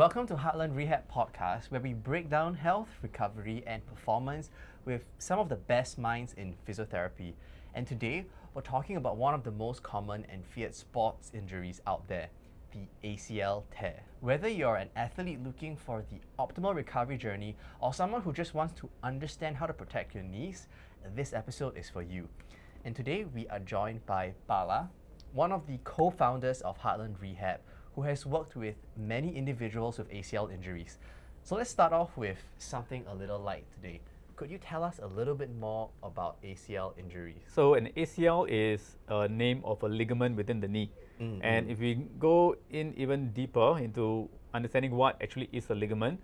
Welcome to Heartland Rehab podcast, where we break down health, recovery, and performance with some of the best minds in physiotherapy. And today, we're talking about one of the most common and feared sports injuries out there, the ACL tear. Whether you're an athlete looking for the optimal recovery journey or someone who just wants to understand how to protect your knees, this episode is for you. And today, we are joined by Bala, one of the co-founders of Heartland Rehab, who has worked with many individuals with ACL injuries. So let's start off with something a little light today. Could you tell us a little bit more about ACL injuries? So an ACL is a name of a ligament within the knee. And if we go in even deeper into understanding what actually is a ligament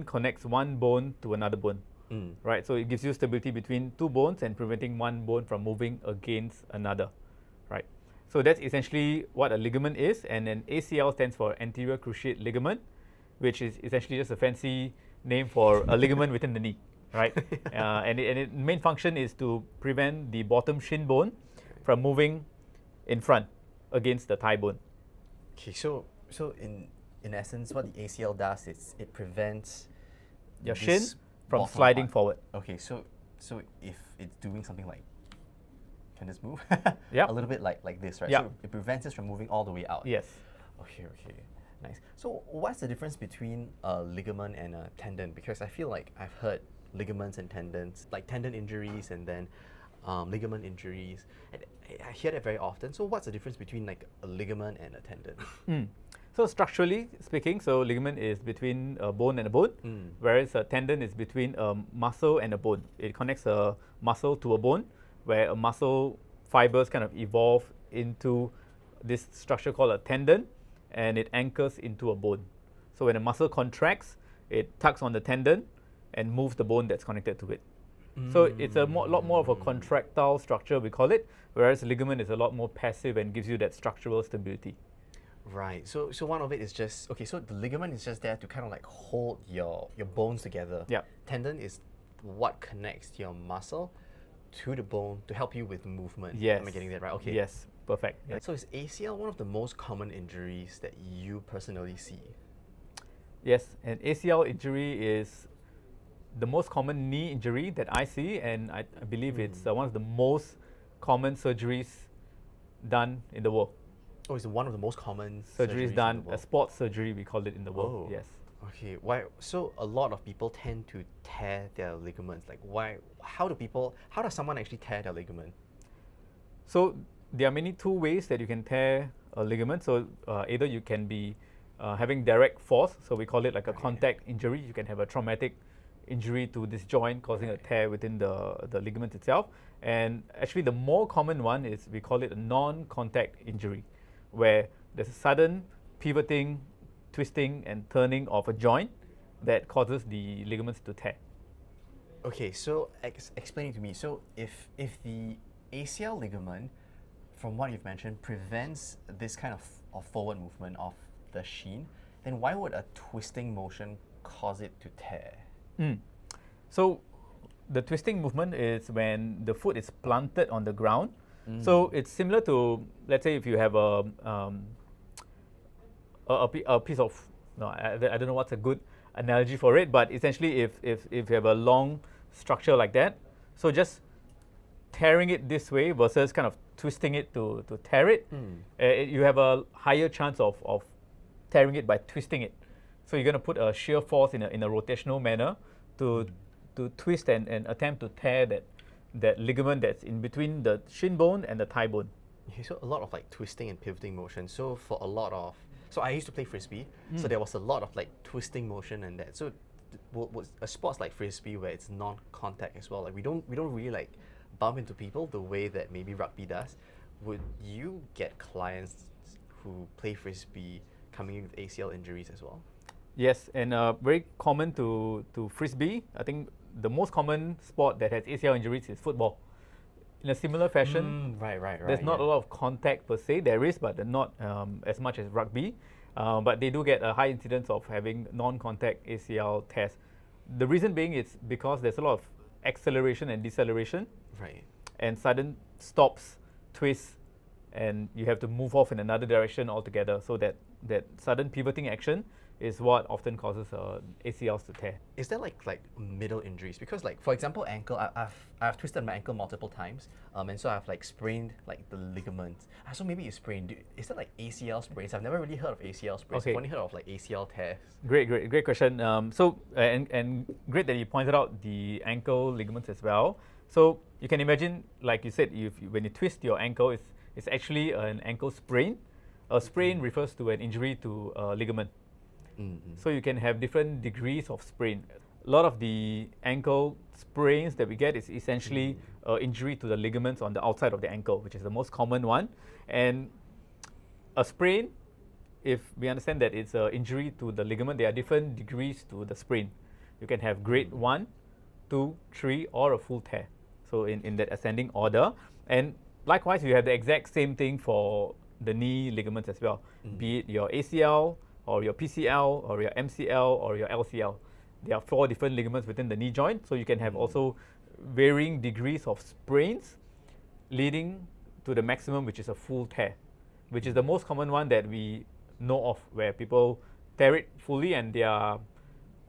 connects one bone to another bone, right? So it gives you stability between two bones and preventing one bone from moving against another, right? So that's essentially what a ligament is, and an ACL stands for anterior cruciate ligament, which is essentially just a fancy name for a ligament within the knee, right? And its main function is to prevent the bottom shin bone from moving in front against the thigh bone. Okay, so in essence, what the ACL does is it prevents your shin from sliding forward. Okay, so if it's doing something like, can this move? Yep. A little bit like this, right? Yep. So it prevents us from moving all the way out. Yes. Okay, nice. So what's the difference between a ligament and a tendon? Because I feel like I've heard ligaments and tendons, like tendon injuries and then ligament injuries. And I hear that very often. So what's the difference between like a ligament and a tendon? So structurally speaking, so ligament is between a bone and a bone, whereas a tendon is between a muscle and a bone. It connects a muscle to a bone, where a muscle fibers kind of evolve into this structure called a tendon, and it anchors into a bone. So when a muscle contracts, it tugs on the tendon and moves the bone that's connected to it. So it's a lot more of a contractile structure, we call it, whereas ligament is a lot more passive and gives you that structural stability. Right. So one of it is just, okay, so the ligament is just there to kind of like hold your bones together. Yeah. Tendon is what connects your muscle to the bone to help you with movement. Yes. Am I getting that right? Okay. Yes, perfect. Yeah. So is ACL one of the most common injuries that you personally see? Yes, an ACL injury is the most common knee injury that I see, and I believe it's one of the most common surgeries done in the world. Oh, it's one of the most common surgeries done, a sports surgery we call it in the world. Oh. Yes. Okay, why? So a lot of people tend to tear their ligaments. Like, why? How does someone actually tear their ligament? So there are two ways that you can tear a ligament. So either you can be having direct force, so we call it like a contact injury. You can have a traumatic injury to this joint causing a tear within the ligament itself. And actually the more common one is we call it a non-contact injury, where there's a sudden pivoting, twisting and turning of a joint that causes the ligaments to tear. Okay, so explain it to me. So if the ACL ligament, from what you've mentioned, prevents this kind of forward movement of the shin, then why would a twisting motion cause it to tear? So the twisting movement is when the foot is planted on the ground. So it's similar to, let's say if you have a piece of, I don't know what's a good analogy for it, but essentially if you have a long structure like that, so just tearing it this way versus kind of twisting it to tear it, you have a higher chance of tearing it by twisting it. So you're going to put a shear force in a rotational manner to twist and attempt to tear that ligament that's in between the shin bone and the thigh bone. Okay, so a lot of like twisting and pivoting motion. So I used to play frisbee, so there was a lot of like twisting motion and that. So was a sports like frisbee where it's non-contact as well, like we don't really like bump into people the way that maybe rugby does. Would you get clients who play frisbee coming in with ACL injuries as well? Yes, and very common to frisbee. I think the most common sport that has ACL injuries is football. In a similar fashion, right. There's not a lot of contact per se. There is, but not as much as rugby. But they do get a high incidence of having non-contact ACL tears. The reason being is because there's a lot of acceleration and deceleration, right, and sudden stops, twists, and you have to move off in another direction altogether. So that sudden pivoting action is what often causes ACLs to tear. Is there like middle injuries? Because like for example, ankle, I've twisted my ankle multiple times, and so I've like sprained like the ligaments. So maybe you sprained. Is that like ACL sprains? I've never really heard of ACL sprains. Okay. I've only heard of like ACL tears. Great question. And great that you pointed out the ankle ligaments as well. So you can imagine, like you said, when you twist your ankle, it's actually an ankle sprain. A sprain refers to an injury to a ligament. So you can have different degrees of sprain. A lot of the ankle sprains that we get is essentially injury to the ligaments on the outside of the ankle, which is the most common one. And a sprain, if we understand that it's an injury to the ligament, there are different degrees to the sprain. You can have grade 1, 2, 3, or a full tear. So in that ascending order. And likewise, you have the exact same thing for the knee ligaments as well, be it your ACL, or your PCL, or your MCL, or your LCL. There are 4 different ligaments within the knee joint, so you can have also varying degrees of sprains leading to the maximum, which is a full tear, which is the most common one that we know of, where people tear it fully and their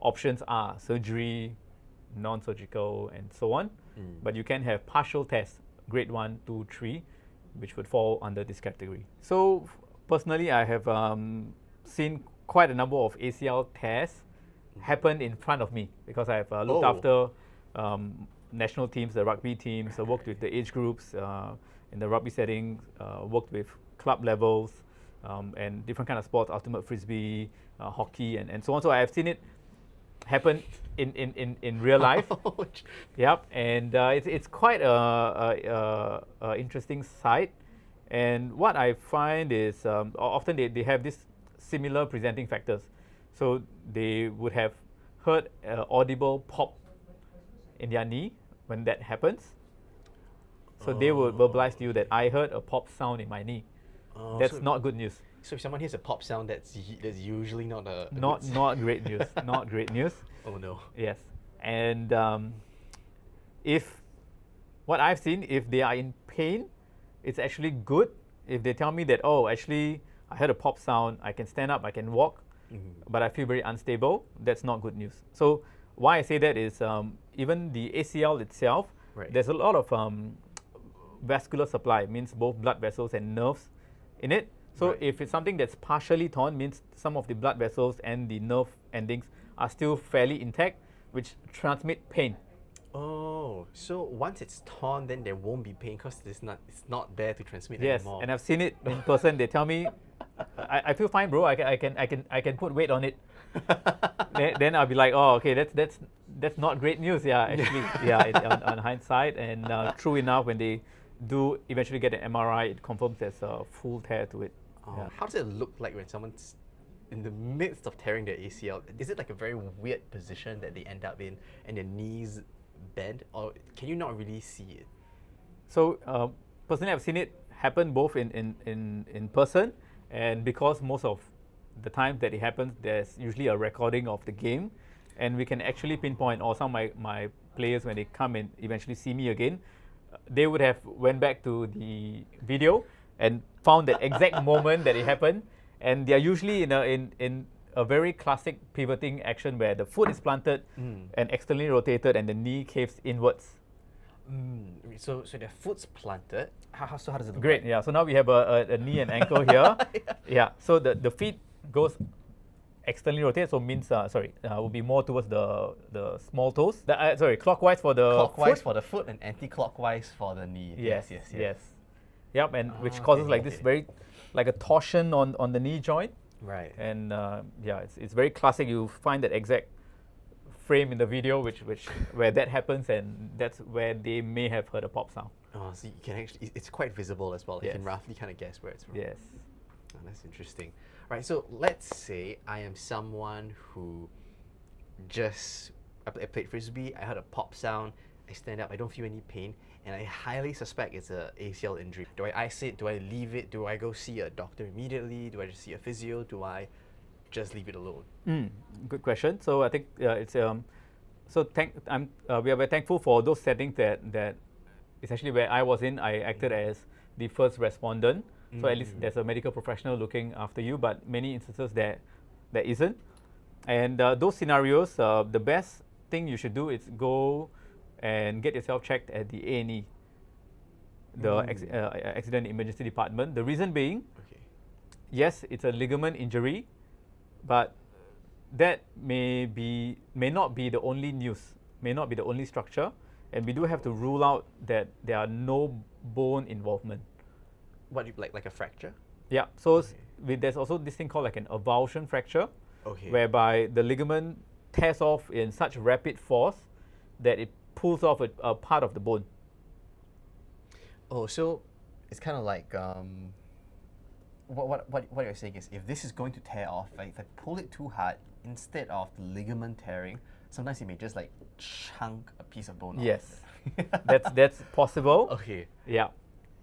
options are surgery, non-surgical, and so on. But you can have partial tears, grade 1, 2, 3, which would fall under this category. So personally, I have seen quite a number of ACL tears happen in front of me, because I've looked after national teams, the rugby teams, worked with the age groups in the rugby setting, worked with club levels and different kind of sports, ultimate frisbee, hockey, and so on. So I've seen it happen in real life. Yep, and it's quite a interesting sight. And what I find is often they have this similar presenting factors. So they would have heard an audible pop in their knee when that happens. So they would verbalize to you that I heard a pop sound in my knee. That's not good news. So if someone hears a pop sound, that's usually not a not great news. Not great news. Oh no. Yes, and if what I've seen, if they are in pain, it's actually good. If they tell me that, oh, actually, I heard a pop sound, I can stand up, I can walk, but I feel very unstable, that's not good news. So why I say that is even the ACL itself, there's a lot of vascular supply, means both blood vessels and nerves in it. So if it's something that's partially torn, means some of the blood vessels and the nerve endings are still fairly intact, which transmit pain. Oh, so once it's torn, then there won't be pain because it's not there to transmit anymore. Yes, and I've seen it in person. They tell me, I feel fine, bro. I can put weight on it. then I'll be like, oh, okay, that's not great news. Yeah, actually, on hindsight, and true enough, when they do eventually get an MRI, it confirms there's a full tear to it. How does it look like when someone's in the midst of tearing their ACL? Is it like a very weird position that they end up in, and their knees bend, or can you not really see it? So personally, I've seen it happen both in person, and because most of the time that it happens, there's usually a recording of the game, and we can actually pinpoint, or some of my players, when they come and eventually see me again, they would have went back to the video and found that exact moment that it happened, and they are usually in a very classic pivoting action where the foot is planted and externally rotated and the knee caves inwards. So their foot's planted. How does it look? Great, yeah. So now we have a knee and ankle here. Yeah. So the feet goes externally rotated, so means will be more towards the small toes. Clockwise for the foot. For the foot and anti-clockwise for the knee. Yes. Yep, and which causes this very like a torsion on the knee joint. Right. And it's very classic. You find that exact frame in the video, which where that happens, and that's where they may have heard a pop sound. Oh, so you can actually, it's quite visible as well. You can roughly kind of guess where it's from. Yes. Oh, that's interesting. Right, so let's say I am someone who I played frisbee, I heard a pop sound, I stand up, I don't feel any pain, and I highly suspect it's a ACL injury. Do I ice it? Do I leave it? Do I go see a doctor immediately? Do I just see a physio? Do I just leave it alone? Good question. So I think it's we are very thankful for those settings that essentially where I was in. I acted as the first respondent. So at least there's a medical professional looking after you, but many instances there isn't. And those scenarios, the best thing you should do is go and get yourself checked at the A&E, the accident emergency department. The reason being, Okay. yes, it's a ligament injury, but that may not be the only news, may not be the only structure, and we do have to rule out that there are no bone involvement. What, like a fracture? Yeah. So Okay. there's also this thing called like an avulsion fracture, Okay. whereby the ligament tears off in such rapid force that it pulls off a part of the bone. Oh, so it's kind of like what you're saying is, if this is going to tear off, like if I pull it too hard, instead of the ligament tearing, sometimes it may just like chunk a piece of bone Yes, off. that's possible. Okay. Yeah.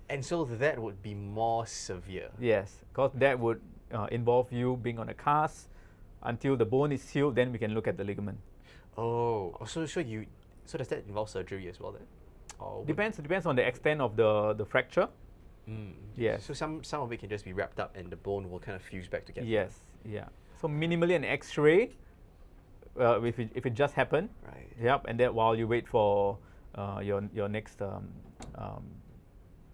And so that would be more severe. Yes, because that would involve you being on a cast until the bone is healed. Then we can look at the ligament. Oh, so does that involve surgery as well then? Or would- Depends on the extent of the fracture. Mm. Yes. So some of it can just be wrapped up and the bone will kind of fuse back together. Yes. Yeah. So minimally an X-ray, if it just happened. Right. Yep. And that while you wait for your next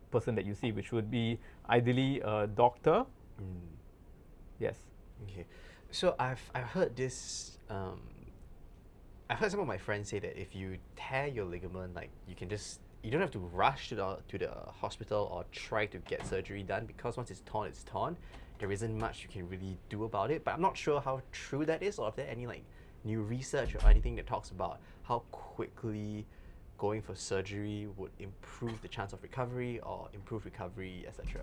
person that you see, which would be ideally a doctor. Mm. Yes. Okay. So I've heard this. I've heard some of my friends say that if you tear your ligament, like you don't have to rush to the hospital or try to get surgery done, because once it's torn, it's torn. There isn't much you can really do about it. But I'm not sure how true that is, or if there any like new research or anything that talks about how quickly going for surgery would improve the chance of recovery or improve recovery, etc.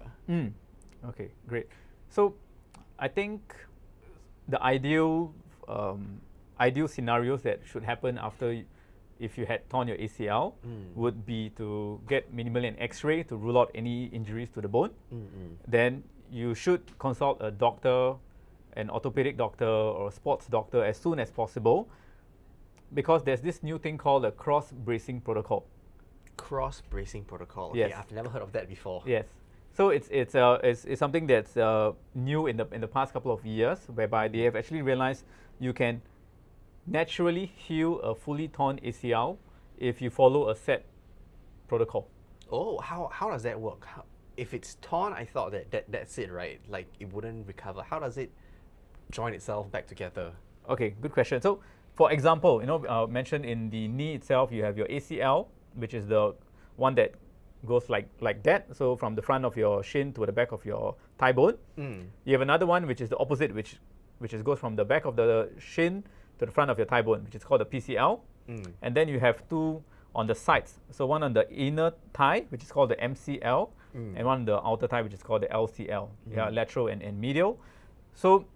Okay, great. So I think the ideal scenarios that should happen after if you had torn your ACL would be to get minimally an X-ray to rule out any injuries to the bone. Then you should consult a doctor, an orthopedic doctor or a sports doctor as soon as possible, because there's this new thing called a cross bracing protocol. Cross bracing protocol. Okay, Yes. I've never heard of that before. Yes. So it's something that's new in the past couple of years, whereby they have actually realized you can naturally heal a fully torn ACL if you follow a set protocol. Oh, how does that work? If it's torn, I thought that's it, right? Like it wouldn't recover. How does it join itself back together? Okay, good question. So, for example, mentioned in the knee itself, you have your ACL, which is the one that goes like that. So from the front of your shin to the back of your thigh bone. You have another one which is the opposite, which goes from the back of the shin to the front of your thigh bone, which is called the PCL. And then you have two on the sides. So one on the inner thigh, which is called the MCL, and one on the outer thigh, which is called the LCL, lateral and medial. So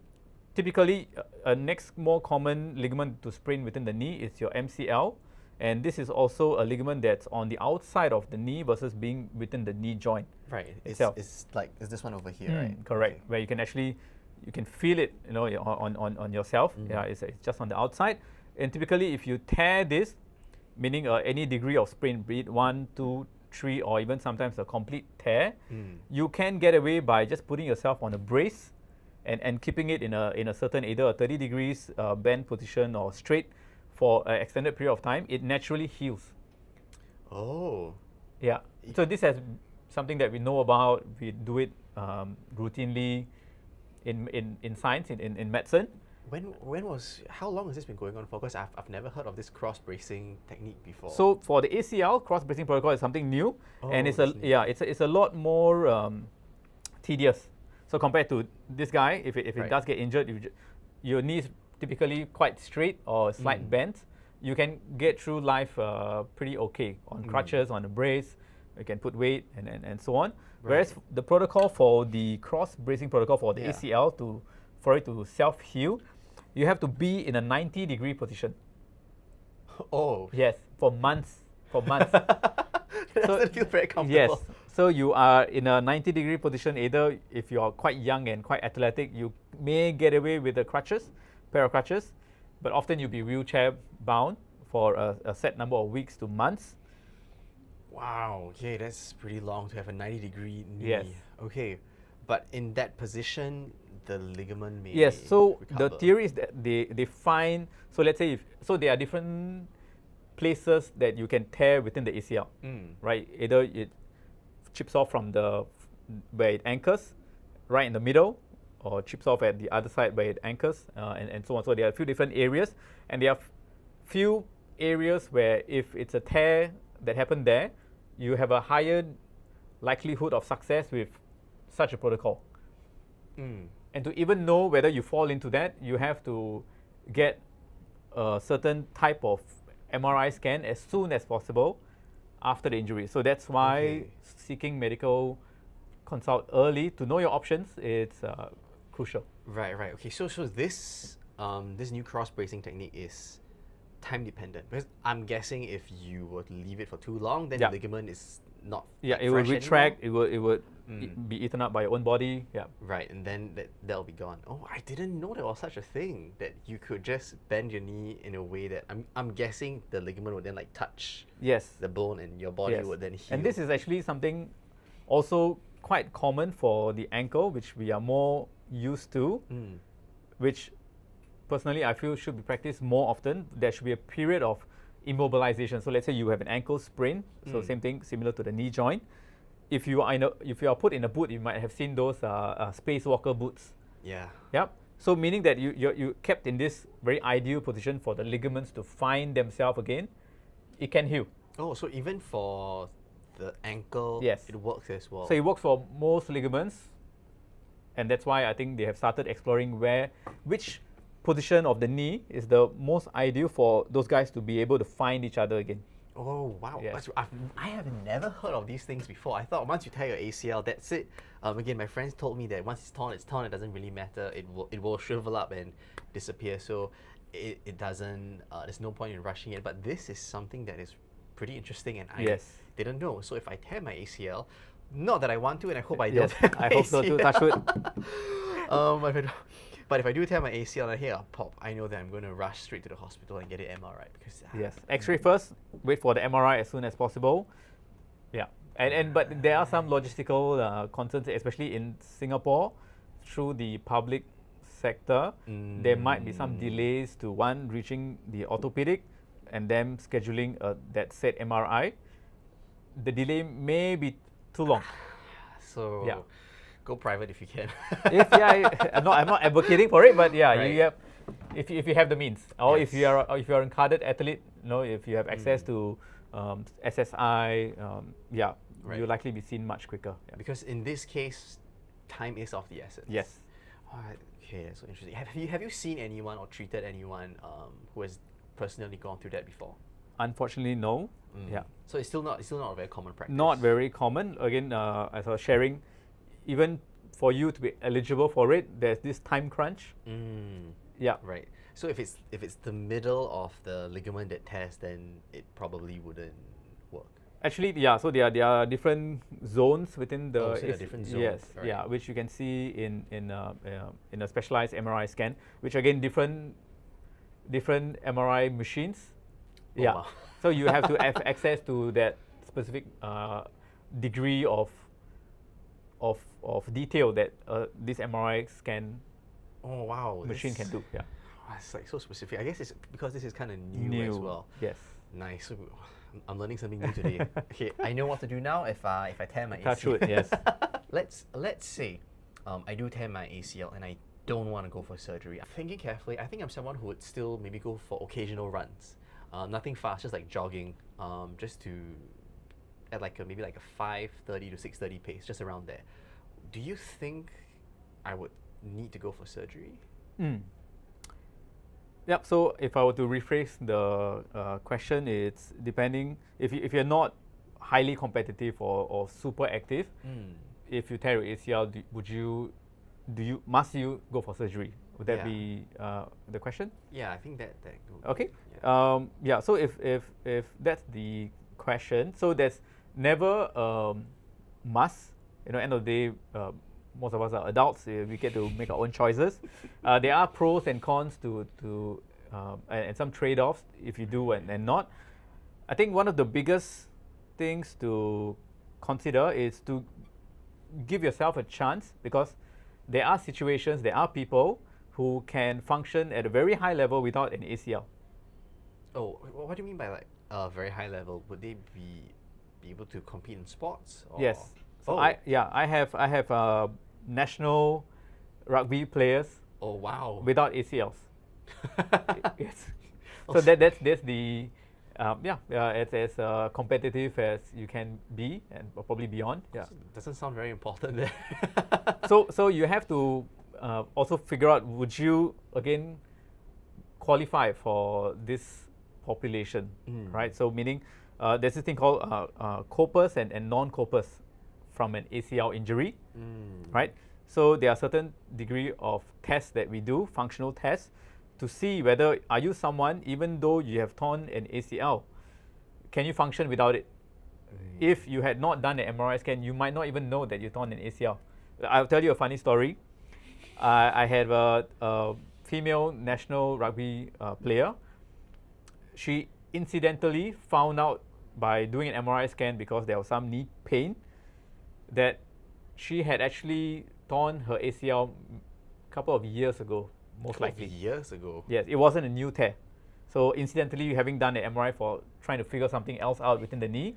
typically, a next more common ligament to sprain within the knee is your MCL. And this is also a ligament that's on the outside of the knee versus being within the knee joint. Right. Itself. It's this one over here, right? Correct. Okay. Where you can feel it, on yourself. Yeah, it's just on the outside. And typically, if you tear this, meaning any degree of sprain, be it 1, 2, 3, or even sometimes a complete tear, you can get away by just putting yourself on a brace and keeping it in a certain, either a 30 degrees bend position or straight for an extended period of time. It naturally heals. Oh. Yeah. So this is something that we know about. We do it routinely in science, in medicine. How long has this been going on for? Because I've never heard of this cross bracing technique before. So for the ACL, cross bracing protocol is something new, and it's that's new. it's a lot more tedious. So compared to this guy, if it Right. does get injured, your knee is typically quite straight or slight bent. You can get through life pretty okay on crutches, on a brace. You can put weight and so on. Whereas the protocol for the cross bracing protocol for the ACL for it to self heal, you have to be in a 90-degree position. Oh. Yes, for months. That doesn't feel very comfortable. Yes. So you are in a 90-degree position. Either if you are quite young and quite athletic, you may get away with a pair of crutches, but often you'll be wheelchair bound for a set number of weeks to months. Wow. Okay, that's pretty long to have a 90-degree knee. Yes. Okay, but in that position, the ligament may Yes, so the recover? theory is that they find, so let's say there are different places that you can tear within the ACL, right? Either it chips off from where it anchors, right in the middle, or chips off at the other side where it anchors, and so on. So there are a few different areas, and there are few areas where if it's a tear that happened there, you have a higher likelihood of success with such a protocol. And to even know whether you fall into that, you have to get a certain type of MRI scan as soon as possible after the injury. So that's why seeking medical consult early to know your options is crucial. Right. Okay, so this new cross bracing technique is time dependent, because I'm guessing if you were to leave it for too long, then the ligament is not it will retract, it would be eaten up by your own body. Right, and then that'll be gone. Oh, I didn't know there was such a thing, that you could just bend your knee in a way that I'm guessing the ligament would then like touch the bone, and your body would then heal. And this is actually something also quite common for the ankle, which we are more used to, which personally I feel should be practiced more often. There should be a period of immobilization. So let's say you have an ankle sprain, so same thing, similar to the knee joint. If you are put in a boot, you might have seen those spacewalker boots. Yep. So meaning that you kept in this very ideal position for the ligaments to find themselves again, it can heal. Oh, so even for the ankle, it works as well. So it works for most ligaments, and that's why I think they have started exploring which position of the knee is the most ideal for those guys to be able to find each other again. Oh, wow. Yes. I have never heard of these things before. I thought once you tear your ACL, that's it. Again, my friends told me that once it's torn, it doesn't really matter. It will shrivel up and disappear. So it doesn't, there's no point in rushing it. But this is something that is pretty interesting, and I didn't know. So if I tear my ACL, not that I want to, and I hope I don't. I hope so too, touch wood. But if I do tear my ACL and I hear a pop, I know that I'm going to rush straight to the hospital and get it MRI, because X-ray first, wait for the MRI as soon as possible. But there are some logistical concerns, especially in Singapore, through the public sector. There might be some delays to reaching the orthopedic and then scheduling that said MRI. The delay may be too long. So go private if you can. I'm not advocating for it, but you have, if you have the means, or if you are a carded athlete, if you have access to SSI, you'll likely be seen much quicker. Because in this case, time is of the essence. Yes. All right. Okay, that's so interesting. Have you seen anyone or treated anyone who has personally gone through that before? Unfortunately, no. So it's still not a very common practice. Not very common. Again, as I was sharing, even for you to be eligible for it, there's this time crunch. Right. So if it's the middle of the ligament that tears, then it probably wouldn't work. Actually, so there are different zones within the. So there are different zones. Yes, right. Which you can see in a specialized MRI scan, which again different MRI machines. Wow. So you have to have access to that specific degree of detail that this MRI scan machine can do. It's like so specific. I guess it's because this is kind of new as well. Yes. Nice. So I'm learning something new today. Okay, I know what to do now if I tear my ACL. Touch wood, yes. Let's say I do tear my ACL and I don't want to go for surgery. I'm thinking carefully. I think I'm someone who would still maybe go for occasional runs. Nothing fast, just like jogging, just to at maybe a 5:30 to 6:30 pace, just around there. Do you think I would need to go for surgery? Yep. So if I were to rephrase the question, it's depending if you're not highly competitive or super active. If you tear your ACL, must you go for surgery? Would that be the question? Yeah, I think that. Okay. So if that's the question, so there's never must. End of the day, most of us are adults. We get to make our own choices. There are pros and cons and some trade-offs if you do and not. I think one of the biggest things to consider is to give yourself a chance, because there are situations, there are people who can function at a very high level without an ACL. Oh, what do you mean by like a very high level? Would they be able to compete in sports? Or? Yes. So Oh. I have national rugby players Oh wow. without ACLs. Yes. Oh, So that's the it's as competitive as you can be and probably beyond. Yeah. Doesn't sound very important there. So you have to also figure out, would you again qualify for this population, right? So meaning there's this thing called corpus and non-corpus from an ACL injury, right? So there are certain degree of tests that we do, functional tests, to see whether are you someone, even though you have torn an ACL, can you function without it? If you had not done an MRI scan, you might not even know that you torn an ACL. I'll tell you a funny story. I had a female national rugby player. She incidentally found out by doing an MRI scan, because there was some knee pain, that she had actually torn her ACL a couple of years ago, most likely. Years ago? Yes, it wasn't a new tear. So incidentally, having done an MRI for trying to figure something else out within the knee,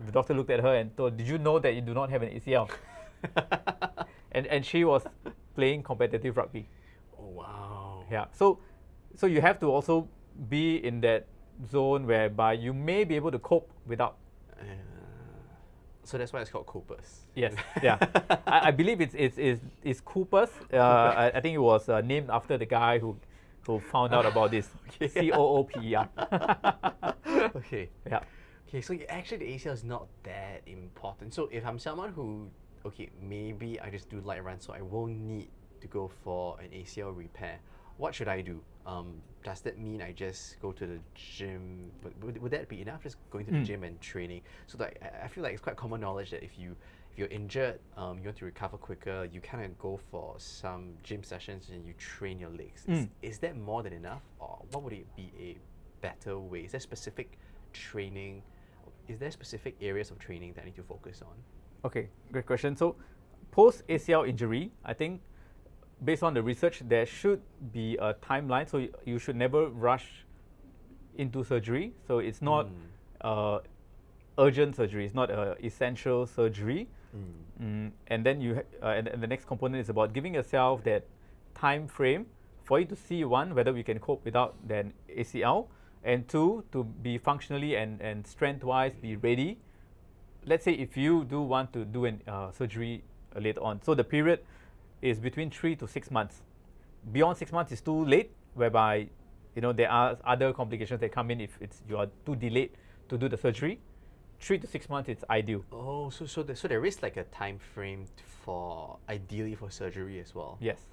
the doctor looked at her and told, "Did you know that you do not have an ACL?" and she was playing competitive rugby. Oh, wow. Yeah. So you have to also be in that zone whereby you may be able to cope without. So that's why it's called corpus. Yes. Yeah. I believe it's Cooper's. I think it was named after the guy who found out about this. Okay. COOPER. Okay. Yeah. Okay, so actually the ACL is not that important. So if I'm someone who, okay, maybe I just do light run, so I won't need to go for an ACL repair. What should I do? Does that mean I just go to the gym? Would that be enough? Just going to the gym and training? So like, I feel like it's quite common knowledge that if you're injured, you want to recover quicker, you kind of go for some gym sessions and you train your legs. Is that more than enough, or what would it be a better way? Is there specific training? Is there specific areas of training that I need to focus on? Okay, great question. So post ACL injury, I think based on the research, there should be a timeline. So you should never rush into surgery. So it's not urgent surgery. It's not essential surgery. And then and the next component is about giving yourself that time frame for you to see, one, whether we can cope without an ACL, and two, to be functionally and strength-wise be ready. Let's say if you do want to do an surgery later on. So the period is between 3 to 6 months. Beyond 6 months is too late, whereby there are other complications that come in if you are too delayed to do the surgery. 3 to 6 months, it's ideal. Oh, so there is like a time frame for ideally for surgery as well. Yes.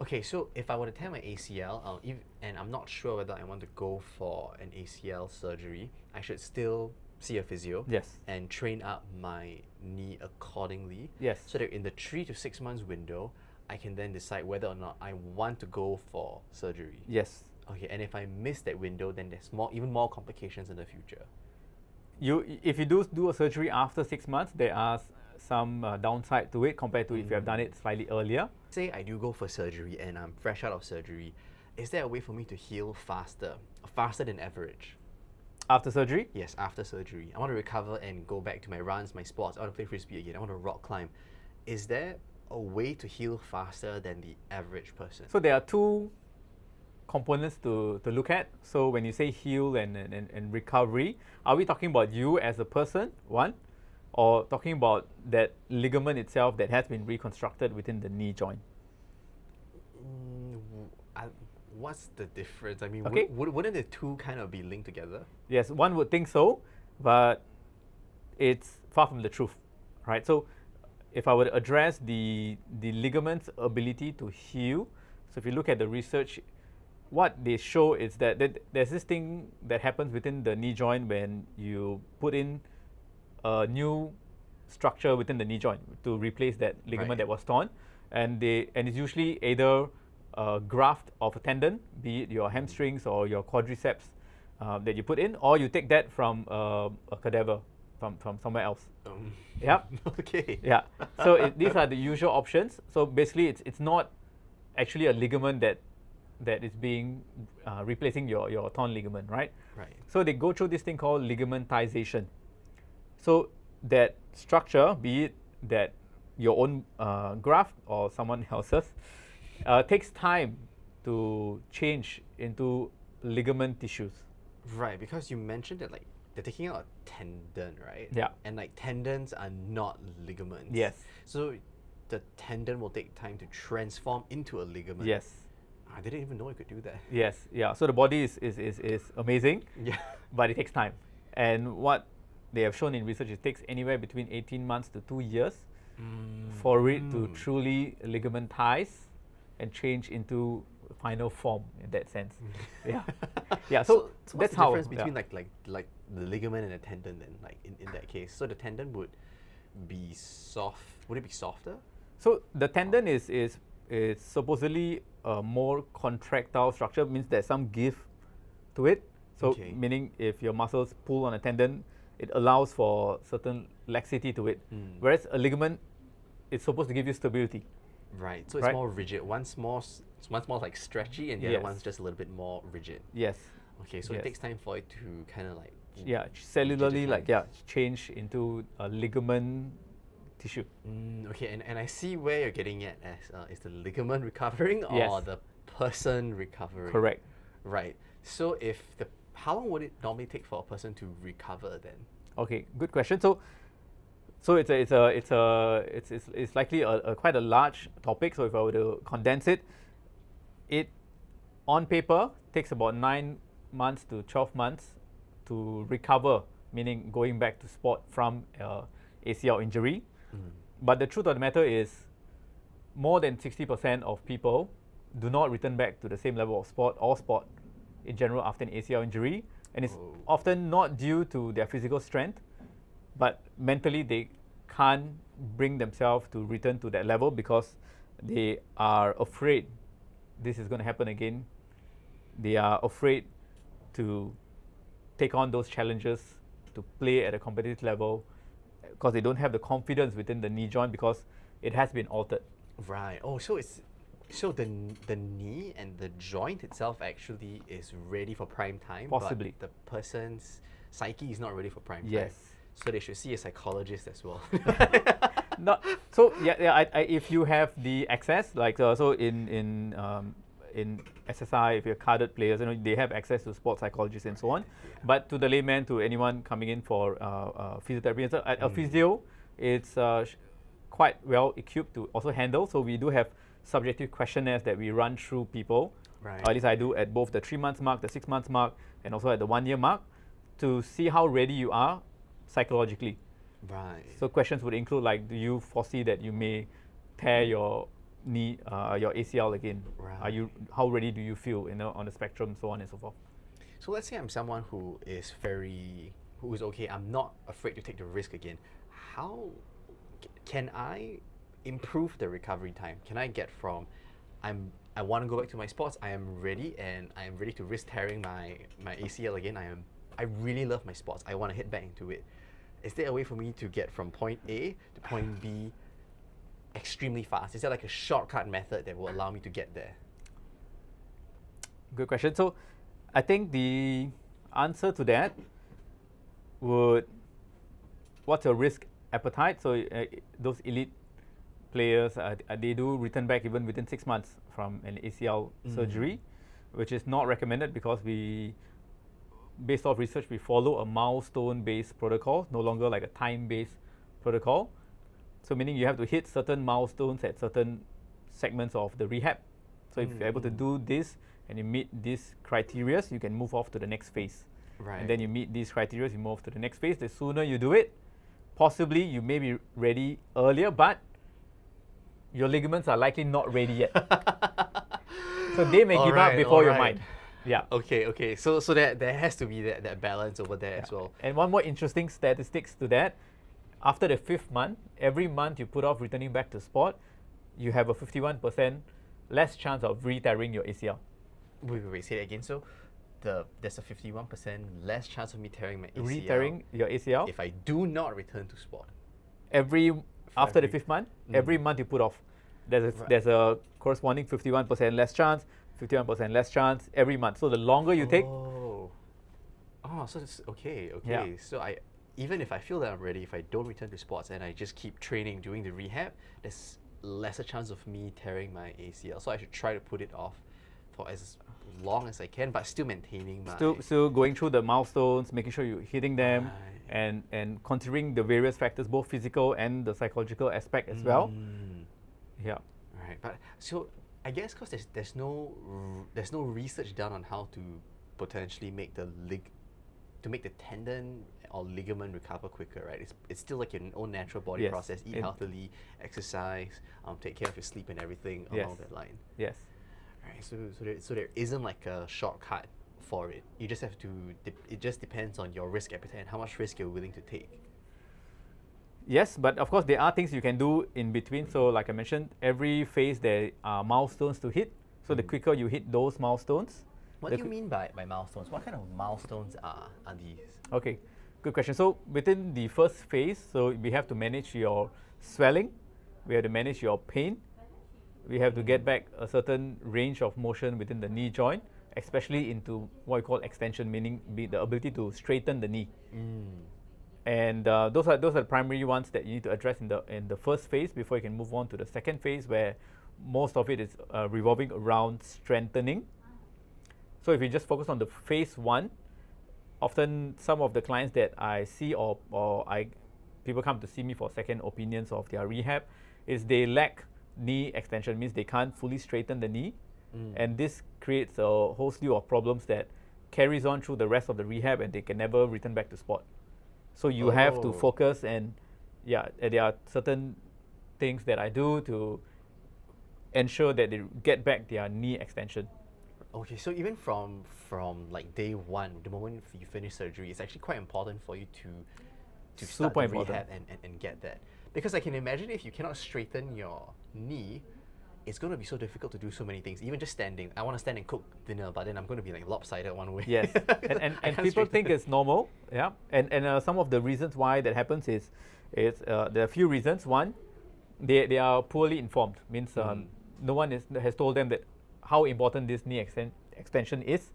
Okay, so if I were to tear my ACL, and I'm not sure whether I want to go for an ACL surgery, I should still see a physio. Yes. And train up my knee accordingly. Yes. So that in the 3 to 6 months window, I can then decide whether or not I want to go for surgery. Yes. Okay, and if I miss that window, then there's even more complications in the future. If you do a surgery after 6 months, there are some downside to it compared to if you have done it slightly earlier. Say I do go for surgery and I'm fresh out of surgery, is there a way for me to heal faster than average? After surgery? Yes, after surgery. I want to recover and go back to my runs, my sports. I want to play frisbee again. I want to rock climb. Is there a way to heal faster than the average person? So there are two components to look at. So when you say heal and recovery, are we talking about you as a person, one, or talking about that ligament itself that has been reconstructed within the knee joint? What's the difference? I mean, Okay. wouldn't the two kind of be linked together? Yes, one would think so, but it's far from the truth, right? So if I were to address the ligament's ability to heal, so if you look at the research, what they show is that there's this thing that happens within the knee joint when you put in a new structure within the knee joint to replace that ligament that was torn, and it's usually either a graft of a tendon, be it your hamstrings or your quadriceps that you put in, or you take that from a cadaver, from somewhere else. Yeah. Okay. Yeah. So these are the usual options. So basically, it's not actually a ligament that is being replacing your torn ligament, right? Right. So they go through this thing called ligamentization. So that structure, be it that your own graft or someone else's, takes time to change into ligament tissues. Right, because you mentioned that like they're taking out a tendon, right? Yeah. And like tendons are not ligaments. Yes. So the tendon will take time to transform into a ligament. Yes. I didn't even know it could do that. Yes. Yeah. So the body is amazing, Yeah. but it takes time. And what they have shown in research, it takes anywhere between 18 months to 2 years for it to truly ligamentize and change into final form in that sense. Yeah. Yeah. So So what's that's the how difference between like the ligament and the tendon then, like in that case? So the tendon would be soft. Would it be softer? So the tendon is supposedly a more contractile structure, means there's some give to it. So Okay. meaning if your muscles pull on a tendon, it allows for certain laxity to it. Whereas a ligament, it's supposed to give you stability. Right. So it's Right. more rigid. One's more like stretchy, and the Yes. other one's just a little bit more rigid. Yes. Okay. So Yes. it takes time for it to kind of like Yeah. Cellularly, rigidify. change into a ligament tissue. Okay, and I see where you're getting at as is the ligament recovering or Yes. the person recovering? Correct. Right. So how long would it normally take for a person to recover then? Okay, good question. So it's likely a quite a large topic. So if I were to condense it, it on paper takes about 9 months to 12 months to recover, meaning going back to sport from ACL injury. But the truth of the matter is, more than 60% of people do not return back to the same level of sport in general after an ACL injury, and it's Oh. often not due to their physical strength, but mentally they can't bring themselves to return to that level because they are afraid this is going to happen again. They are afraid to take on those challenges, to play at a competitive level, because they don't have the confidence within the knee joint because it has been altered. Right. Oh, so the knee and the joint itself actually is ready for prime time. Possibly. But the person's psyche is not ready for prime time. Yes. So they should see a psychologist as well. Not so. Yeah. If you have the access, like so in SSI, if you're carded players, they have access to sports psychologists and so on. Yeah. But to the layman, to anyone coming in for physiotherapy, so a physio, it's quite well equipped to also handle. So we do have subjective questionnaires that we run through people. Right. Or at least I do at both the 3 months mark, the 6 months mark, and also at the 1 year mark, to see how ready you are psychologically. Right. So questions would include like, do you foresee that you may tear your knee, your ACL again? Right. How ready do you feel, on the spectrum, so on and so forth? So let's say I'm someone who is okay. I'm not afraid to take the risk again. How can I improve the recovery time? Can I get from I want to go back to my sports, I am ready, and I am ready to risk tearing my ACL again. I really love my sports. I want to hit back into it. Is there a way for me to get from point A to point B extremely fast? Is there like a shortcut method that will allow me to get there? Good question. So I think the answer to that what's your risk appetite? So those elite players, they do return back even within 6 months from an ACL surgery, which is not recommended because based off research, we follow a milestone-based protocol, no longer like a time-based protocol. So meaning you have to hit certain milestones at certain segments of the rehab. So if you're able to do this and you meet these criteria, you can move off to the next phase. Right. And then you meet these criteria, you move to the next phase. The sooner you do it, possibly you may be ready earlier, but your ligaments are likely not ready yet. So they may give up before your mind. Yeah. Okay. So there has to be that balance over there as well. And one more interesting statistics to that, after the 5th month, every month you put off returning back to sport, you have a 51% less chance of re-tearing your ACL. Wait, say that again. So there's a 51% less chance of me tearing my ACL Re-tearing your ACL if I do not return to sport. after the every- 5th month, every month you put off. There's a corresponding 51% less chance, 51% less chance every month. So the longer you take, So it's okay. Yeah. So even if I feel that I'm ready, if I don't return to sports and I just keep training, doing the rehab, there's lesser chance of me tearing my ACL. So I should try to put it off for as long as I can, but still maintaining my. still going through the milestones, making sure you're hitting them, Right. and considering the various factors, both physical and the psychological aspect as well. Yeah. Right, but so I guess because there's no research done on how to potentially make the tendon or ligament recover quicker, right? It's still like your own natural body Yes, process. Eat healthily, exercise, take care of your sleep and everything along that line. Yes. Right. So there isn't like a shortcut for it. You just have to. It just depends on your risk appetite and how much risk you're willing to take. Yes, but of course there are things you can do in between. So like I mentioned, every phase there are milestones to hit. So the quicker you hit those milestones. What do you mean by milestones? What kind of milestones are these? Okay, good question. So within the first phase, so we have to manage your swelling, we have to manage your pain, we have to get back a certain range of motion within the knee joint, especially into what we call extension, meaning the ability to straighten the knee. And those are the primary ones that you need to address in the first phase before you can move on to the second phase, where most of it is revolving around strengthening. So if you just focus on the phase 1, often some of the clients that I see or people come to see me for second opinions of their rehab is they lack knee extension, means they can't fully straighten the knee, and this creates a whole slew of problems that carries on through the rest of the rehab, and they can never return back to sport. So you have to focus, and there are certain things that I do to ensure that they get back their knee extension. Okay, so even from like day one, the moment you finish surgery, it's actually quite important for you to start Super the important. rehab and get that. Because I can imagine if you cannot straighten your knee, it's going to be so difficult to do so many things. Even just standing. I want to stand and cook dinner, but then I'm going to be like lopsided one way. Yes, and people think it's normal. Yeah, and some of the reasons why that happens is there are a few reasons. One, they are poorly informed. Means no one has told them that how important this knee extension is.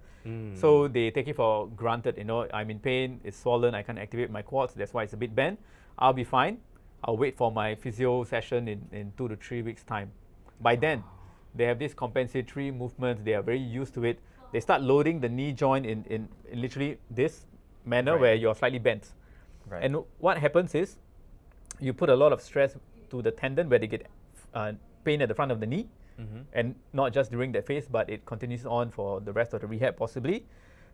So they take it for granted. I'm in pain. It's swollen. I can't activate my quads. That's why it's a bit bent. I'll be fine. I'll wait for my physio session in 2 to 3 weeks' time. By then, they have these compensatory movements. They are very used to it. They start loading the knee joint in literally this manner where you're slightly bent. Right. And what happens is you put a lot of stress to the tendon where they get pain at the front of the knee. And not just during that phase, but it continues on for the rest of the rehab possibly.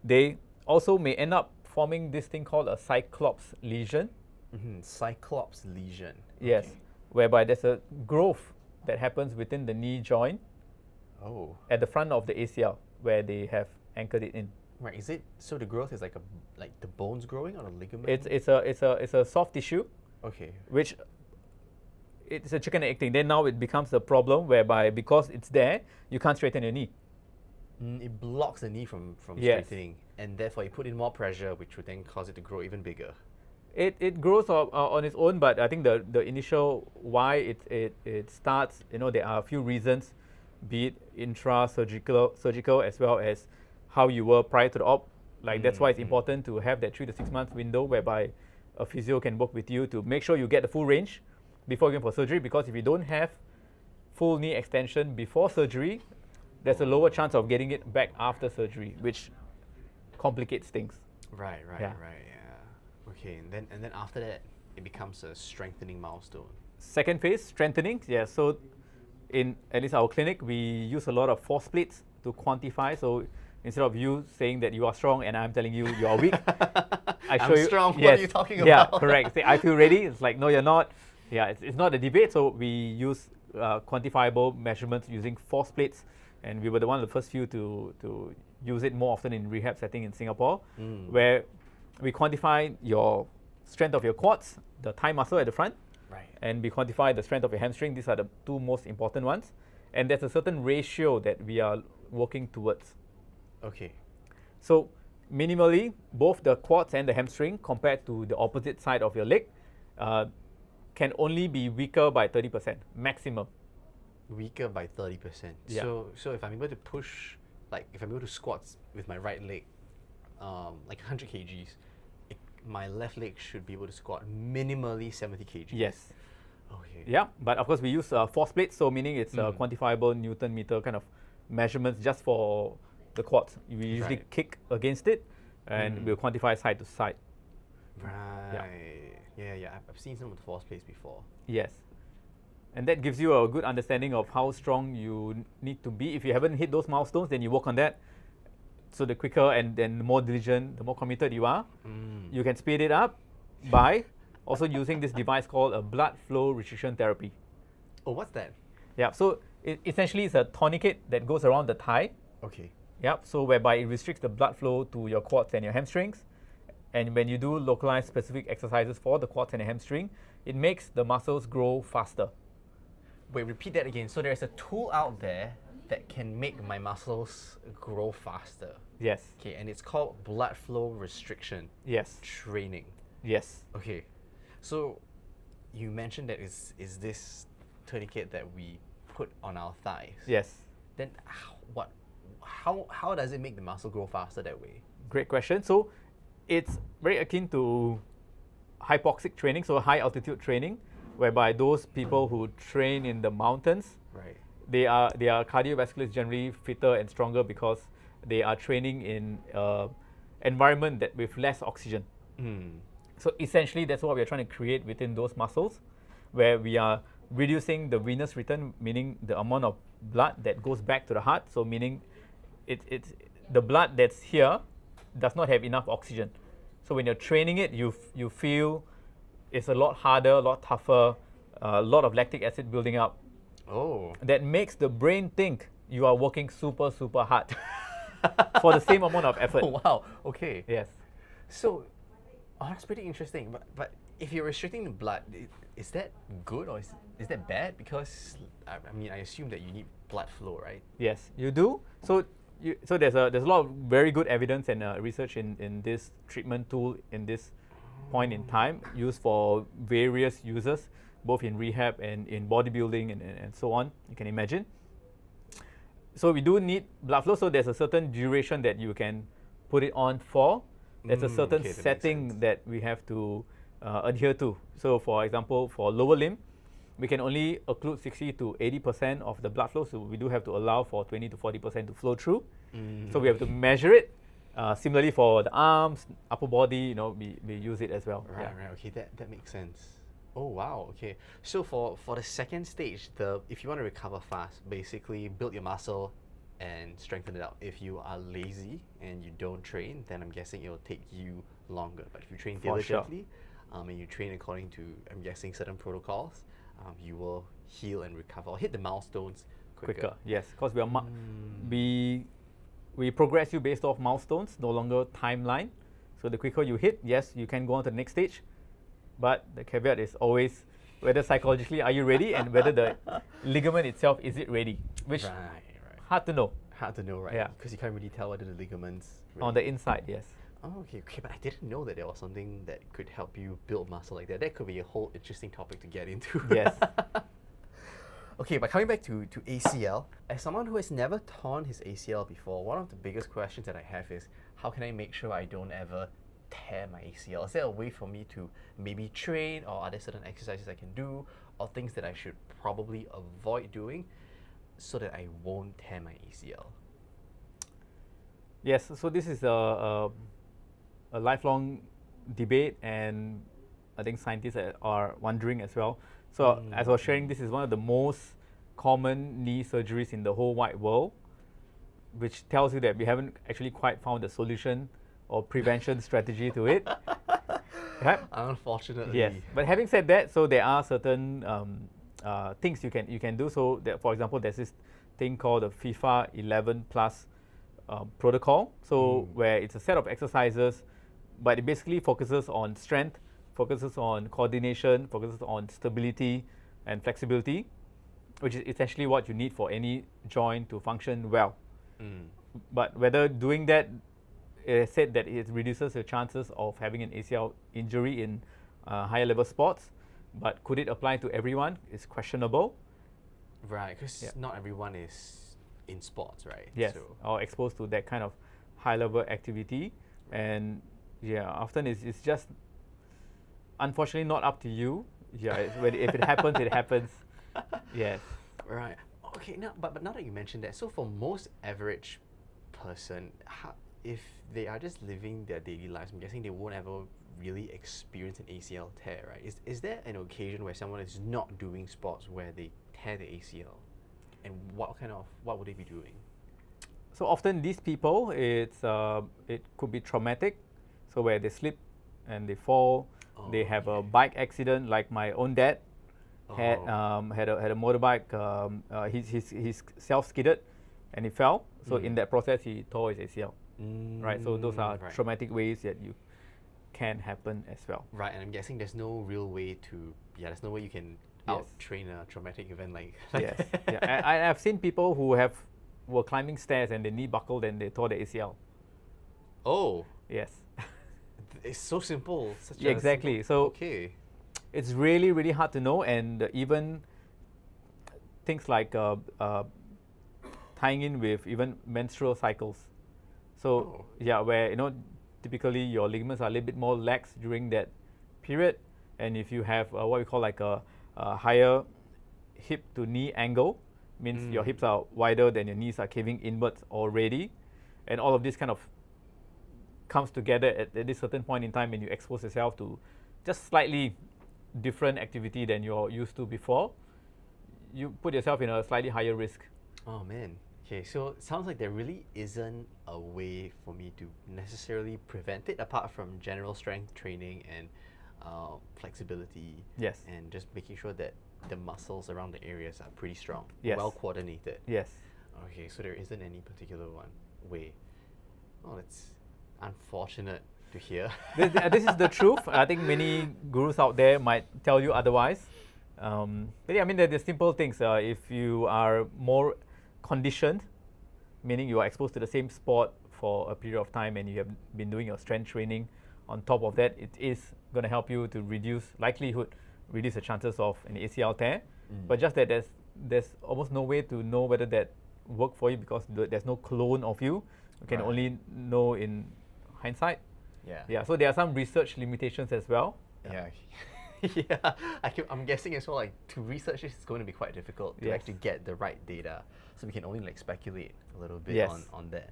They also may end up forming this thing called a cyclops lesion. Cyclops lesion. Yes, Okay. whereby there's a growth that happens within the knee joint at the front of the ACL where they have anchored it in. Right. Is it so? The growth is like the bones growing or the ligament? It's a soft tissue, okay. which it's a chicken and egg thing. Then now it becomes a problem whereby because it's there, you can't straighten your knee. It blocks the knee from Yes. straightening, and therefore you put in more pressure, which would then cause it to grow even bigger. It grows on its own, but I think the initial why it starts, there are a few reasons, be it surgical as well as how you were prior to the op. Like that's why it's important to have that 3 to 6 month window whereby a physio can work with you to make sure you get the full range before going for surgery, because if you don't have full knee extension before surgery, there's a lower chance of getting it back after surgery, which complicates things. Right. Yeah. Okay, and then after that, it becomes a strengthening milestone. Second phase, strengthening. Yeah, so in at least our clinic, we use a lot of force splits to quantify. So instead of you saying that you are strong and I'm telling you you are weak, I show I'm you. strong. Yes, What are you talking yeah, about? correct. Say I feel ready. It's like no, you're not. Yeah, it's not a debate. So we use quantifiable measurements using force plates, and we were one of the first few to use it more often in rehab setting in Singapore, where we quantify your strength of your quads, the thigh muscle at the front, Right. and we quantify the strength of your hamstring. These are the two most important ones, and there's a certain ratio that we are working towards. Okay. So minimally, both the quads and the hamstring compared to the opposite side of your leg can only be weaker by 30% maximum. Weaker by 30%. Yeah. So if I'm able to push, like if I'm able to squat with my right leg, like 100 kgs, my left leg should be able to squat minimally 70 kgs. Yes. Okay. Yeah, but of course we use force plates, so meaning it's quantifiable Newton meter kind of measurements just for the quads. We usually kick against it, and we'll quantify side to side. Right. Yeah. I've seen some of the force plates before. Yes. And that gives you a good understanding of how strong you need to be. If you haven't hit those milestones, then you work on that. So the quicker and then the more diligent, the more committed you are, you can speed it up by also using this device called a blood flow restriction therapy. Oh, what's that? Yeah, so essentially it's a tourniquet that goes around the thigh. Okay. Yep, so whereby it restricts the blood flow to your quads and your hamstrings. And when you do localized specific exercises for the quads and the hamstring, it makes the muscles grow faster. Wait, repeat that again. So there's a tool out there that can make my muscles grow faster. Yes. Okay, and it's called blood flow restriction Yes. training. Yes. Okay, so you mentioned that is this tourniquet that we put on our thighs. Yes. Then how does it make the muscle grow faster that way? Great question. So it's very akin to hypoxic training, so high altitude training, whereby those people who train in the mountains, Right. they are cardiovascular generally fitter and stronger because they are training in environment that with less oxygen. So essentially that's what we are trying to create within those muscles, where we are reducing the venous return, meaning the amount of blood that goes back to the heart. So meaning it's the blood that's here does not have enough oxygen. So when you're training it, you feel it's a lot harder, a lot tougher, a lot of lactic acid building up. Oh. That makes the brain think you are working super, super hard for the same amount of effort. Oh, wow. Okay. Yes. So, that's pretty interesting. But if you're restricting the blood, is that good or is that bad? Because I mean, I assume that you need blood flow, right? Yes, you do. So there's a lot of very good evidence and research in this treatment tool in this point in time, used for various users, both in rehab and in bodybuilding and so on, you can imagine. So we do need blood flow, so there's a certain duration that you can put it on for. There's a certain setting that we have to adhere to. So for example, for lower limb, we can only occlude 60 to 80% of the blood flow, so we do have to allow for 20 to 40% to flow through. So we have to measure it. Similarly for the arms, upper body, we use it as well. Right. Okay, that makes sense. Oh wow. Okay. So for the second stage, if you want to recover fast, basically build your muscle and strengthen it out. If you are lazy and you don't train, then I'm guessing it will take you longer. But if you train diligently, and you train according to, I'm guessing, certain protocols, you will heal and recover or hit the milestones quicker. Yes, because we progress you based off milestones, no longer timeline. So the quicker you hit, yes, you can go on to the next stage. But the caveat is always whether psychologically are you ready and whether the ligament itself is it ready, which hard to know. Hard to know, right? Yeah. Because you can't really tell whether the ligaments on the inside, yes. Oh, okay, but I didn't know that there was something that could help you build muscle like that. That could be a whole interesting topic to get into. Yes. Okay, but coming back to ACL, as someone who has never torn his ACL before, one of the biggest questions that I have is, how can I make sure I don't ever tear my ACL? Is there a way for me to maybe train, or are there certain exercises I can do, or things that I should probably avoid doing so that I won't tear my ACL? Yes, so this is a lifelong debate, and I think scientists are wondering as well. So as I was sharing, this is one of the most common knee surgeries in the whole wide world, which tells you that we haven't actually quite found a solution or prevention strategy to it. Right? Unfortunately. Yes, but having said that, so there are certain things you can do. So that, for example, there's this thing called the FIFA 11 plus protocol. So where it's a set of exercises, but it basically focuses on strength, focuses on coordination, focuses on stability and flexibility, which is essentially what you need for any joint to function well. But whether doing that said that it reduces the chances of having an ACL injury in higher level sports, but could it apply to everyone? It's questionable. Right, because not everyone is in sports, right? Yes, So, or exposed to that kind of high level activity. And often it's just unfortunately not up to you. Yeah, if it happens, it happens. Yes. right. Okay, now, but now that you mentioned that, so for most average person, if they are just living their daily lives, I'm guessing they won't ever really experience an ACL tear, right? Is there an occasion where someone is not doing sports where they tear the ACL? And what would they be doing? So often these people, it could be traumatic. So where they slip and they fall, they have a bike accident, like my own dad had a motorbike. He's self-skidded, and he fell. So in that process, he tore his ACL. Right. So those are traumatic ways that you can happen as well. Right, and I'm guessing there's no real way to there's no way you can out-train a traumatic event like. Yes. Yeah. I've seen people who were climbing stairs and their knee buckled and they tore the ACL. Oh. Yes. It's so simple. Exactly. So okay. It's really, really hard to know, and even things like tying in with even menstrual cycles. So where typically your ligaments are a little bit more lax during that period, and if you have what we call like a higher hip to knee angle, means your hips are wider than your knees are caving inwards already, and all of this kind of comes together at this certain point in time when you expose yourself to just slightly different activity than you're used to before. You put yourself in a slightly higher risk. Oh man. Okay, so it sounds like there really isn't a way for me to necessarily prevent it apart from general strength training and flexibility. Yes. And just making sure that the muscles around the areas are pretty strong, well coordinated. Yes. Okay, so there isn't any particular way. Oh, that's unfortunate to hear. This is the truth. I think many gurus out there might tell you otherwise. But I mean, they're simple things. If you are more conditioned, meaning you are exposed to the same sport for a period of time and you have been doing your strength training on top of that, it is going to help you to reduce the chances of an ACL tear. But just that there's almost no way to know whether that worked for you because there's no clone of you. You can only know in hindsight. Yeah. So there are some research limitations as well. I'm guessing as well, like, to research this is going to be quite difficult to actually get the right data. So we can only speculate a little bit on that.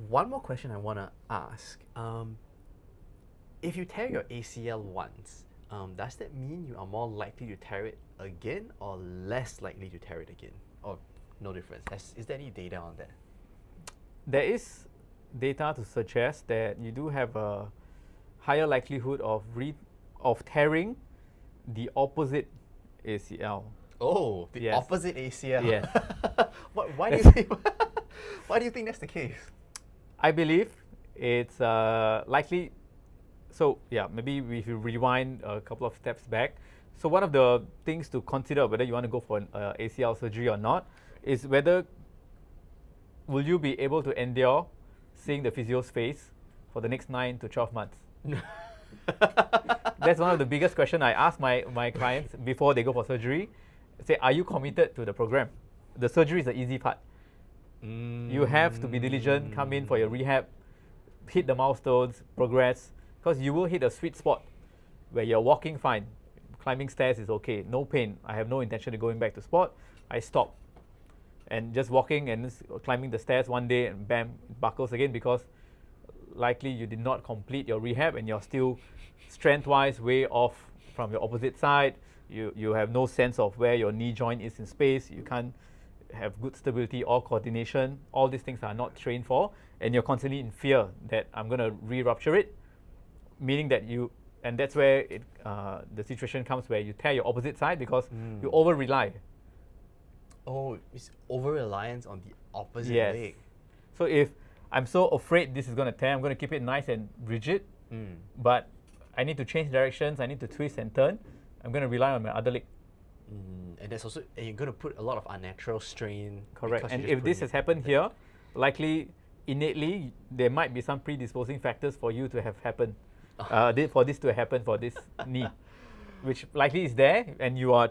One more question I want to ask. If you tear your ACL once, does that mean you are more likely to tear it again or less likely to tear it again? Or no difference? Is there any data on that? There is data to suggest that you do have a higher likelihood of tearing the opposite ACL. Oh, the opposite ACL. Yes. Why do you think that's the case? I believe it's likely. So maybe if you rewind a couple of steps back. So one of the things to consider whether you want to go for an ACL surgery or not is whether will you be able to endure seeing the physio's face for the next 9 to 12 months. That's one of the biggest questions I ask my clients before they go for surgery. Say, are you committed to the program? The surgery is the easy part. You have to be diligent, come in for your rehab, hit the milestones, progress, because you will hit a sweet spot where you're walking fine. Climbing stairs is okay, no pain. I have no intention of going back to sport. I stop. And just walking and climbing the stairs one day and bam, it buckles again because likely you did not complete your rehab and you're still strength-wise way off from your opposite side. You have no sense of where your knee joint is in space. You can't have good stability or coordination. All these things are not trained for, and you're constantly in fear that I'm going to re-rupture it, meaning that and that's where the situation comes where you tear your opposite side because you over-rely. Oh, it's over-reliance on the opposite leg. So if I'm so afraid this is going to tear, I'm going to keep it nice and rigid, but I need to change directions, I need to twist and turn, I'm going to rely on my other leg. And that's also, and you're going to put a lot of unnatural strain. Correct. And if this has happened here, likely innately there might be some predisposing factors for you to have happened, for this to happen for this knee, which likely is there, and you are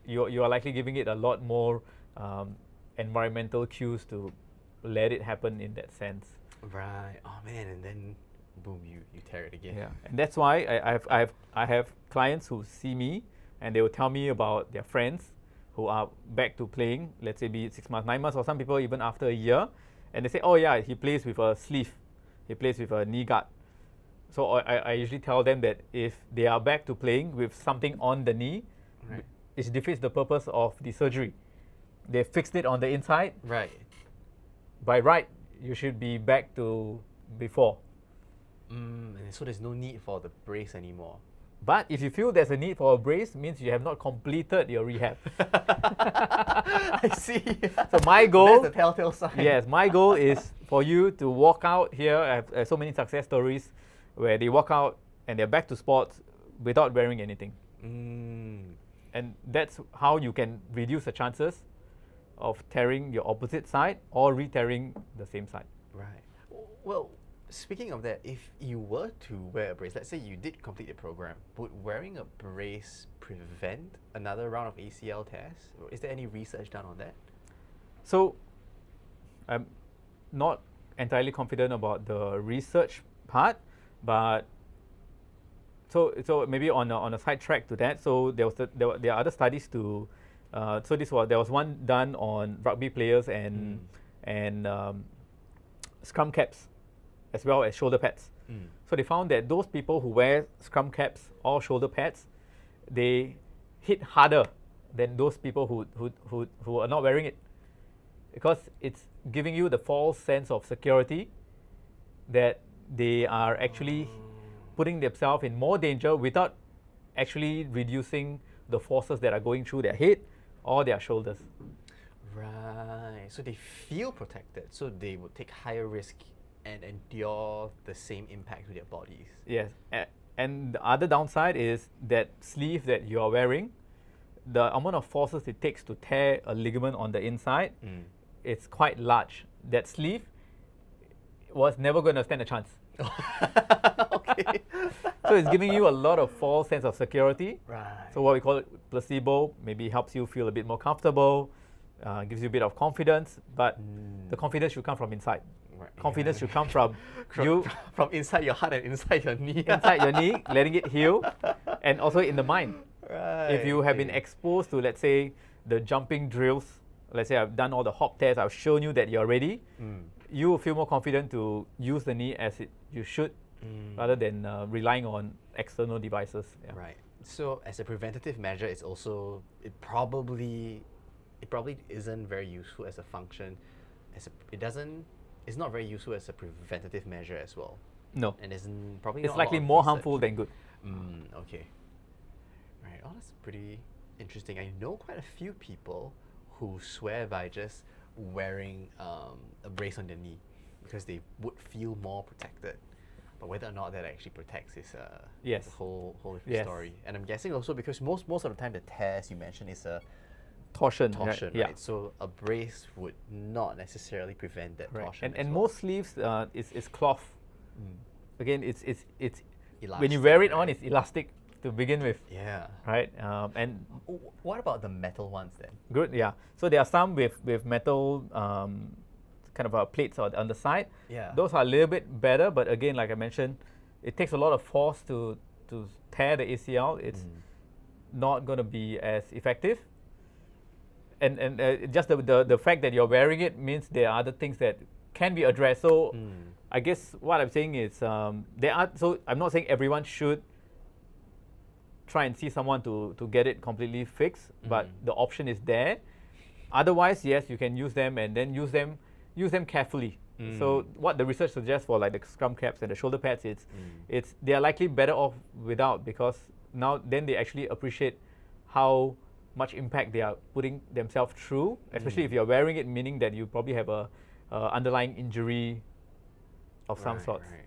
you are likely giving it a lot more environmental cues to let it happen in that sense. Right. Oh man, and then boom, you tear it again. Yeah, and that's why I have clients who see me and they will tell me about their friends who are back to playing, let's say be it 6 months, 9 months, or some people even after a year, and they say, oh yeah, he plays with a sleeve, he plays with a knee guard. So I usually tell them that if they are back to playing with something on the knee, Right. it defeats the purpose of the surgery. They fixed it on the inside. Right. By right, you should be back to before. And so there's no need for the brace anymore. But if you feel there's a need for a brace, means you have not completed your rehab. I see. So my goal, That's the telltale sign. yes, my goal is for you to walk out here. I have so many success stories where they walk out and they're back to sports without wearing anything. And that's how you can reduce the chances of tearing your opposite side or re-tearing the same side. Right. Well, speaking of that, if you were to wear a brace, let's say you did complete the program, would wearing a brace prevent another round of ACL tests? Or is there any research done on that? So I'm not entirely confident about the research part, but so maybe on a side track to that. So there are other studies to. There was one done on rugby players and scrum caps, as well as shoulder pads. So they found that those people who wear scrum caps or shoulder pads, they hit harder than those people who are not wearing it, because it's giving you the false sense of security that they are actually putting themselves in more danger without actually reducing the forces that are going through their head or their shoulders. Right. So they feel protected, so they would take higher risk and endure the same impact to their bodies. Yes. And the other downside is that sleeve that you are wearing, the amount of forces it takes to tear a ligament on the inside, it's quite large. That sleeve was never going to stand a chance. Okay. So it's giving you a lot of false sense of security. Right. So what we call it placebo, maybe helps you feel a bit more comfortable, gives you a bit of confidence, but the confidence should come from inside. Right. Confidence should come from you from inside your heart and inside your knee. inside your knee, letting it heal, and also in the mind. Right. If you have been exposed to, let's say, the jumping drills, let's say I've done all the hop tests, I've shown you that you're ready, you will feel more confident to use the knee as you should, rather than relying on external devices. Yeah. Right. So as a preventative measure, it probably isn't very useful as a function. It's not very useful as a preventative measure as well. No. And isn't probably It's not a lot likely of more research. harmful than good. Okay. Right. Oh, that's pretty interesting. I know quite a few people who swear by just wearing a brace on their knee because they would feel more protected. But whether or not that actually protects is Yes. a whole different Yes. story. And I'm guessing also because most of the time the tears you mentioned is a Torsion, torsion, right? Yeah. right? So a brace would not necessarily prevent that Right. torsion. And as well. most sleeves is cloth. Again, it's Elastic, when you wear it on, right? it's elastic to begin with, Yeah. right? And What about the metal ones then? good, yeah. So there are some with metal kind of plates on the side. Yeah. Those are a little bit better, but again, like I mentioned, it takes a lot of force to tear the ACL. It's not going to be as effective. And just the fact that you're wearing it means there are other things that can be addressed. So I guess what I'm saying is so I'm not saying everyone should try and see someone to get it completely fixed, but the option is there. Otherwise, yes, you can use them and then use them carefully. So what the research suggests for like the scrum caps and the shoulder pads, they are likely better off without, because now then they actually appreciate how much impact they are putting themselves through, especially if you're wearing it, meaning that you probably have a underlying injury of some sort. Right.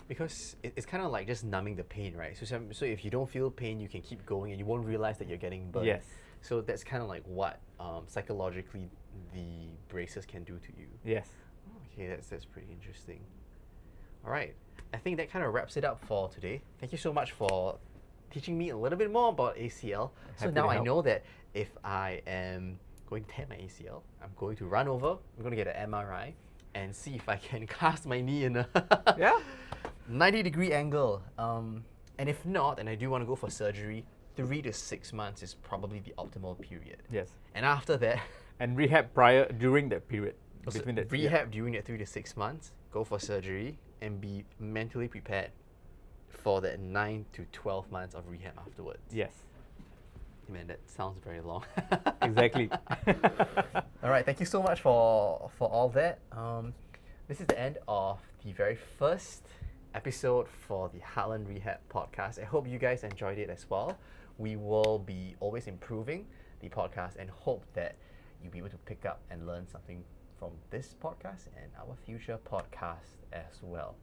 Because it's kind of like just numbing the pain, right? So if you don't feel pain, you can keep going and you won't realize that you're getting burned. Yes. So that's kind of like what psychologically the braces can do to you. Yes. Okay, that's pretty interesting. All right, I think that kind of wraps it up for today. Thank you so much for teaching me a little bit more about ACL. So Happy now to I help. know that if I am going to tear my ACL, I'm going to run over, I'm going to get an MRI, and see if I can cast my knee in a Yeah. 90-degree angle. And if not, and I do want to go for surgery, 3 to 6 months is probably the optimal period. Yes. And after that, And rehab during that period. so Between that. rehab during that 3 to 6 months, go for surgery, and be mentally prepared for that 9 to 12 months of rehab afterwards. Yes. Man, that sounds very long. Exactly. All right, thank you so much for all that. This is the end of the very first episode for the Heartland Rehab podcast. I hope you guys enjoyed it as well. We will be always improving the podcast and hope that you'll be able to pick up and learn something from this podcast and our future podcast as well.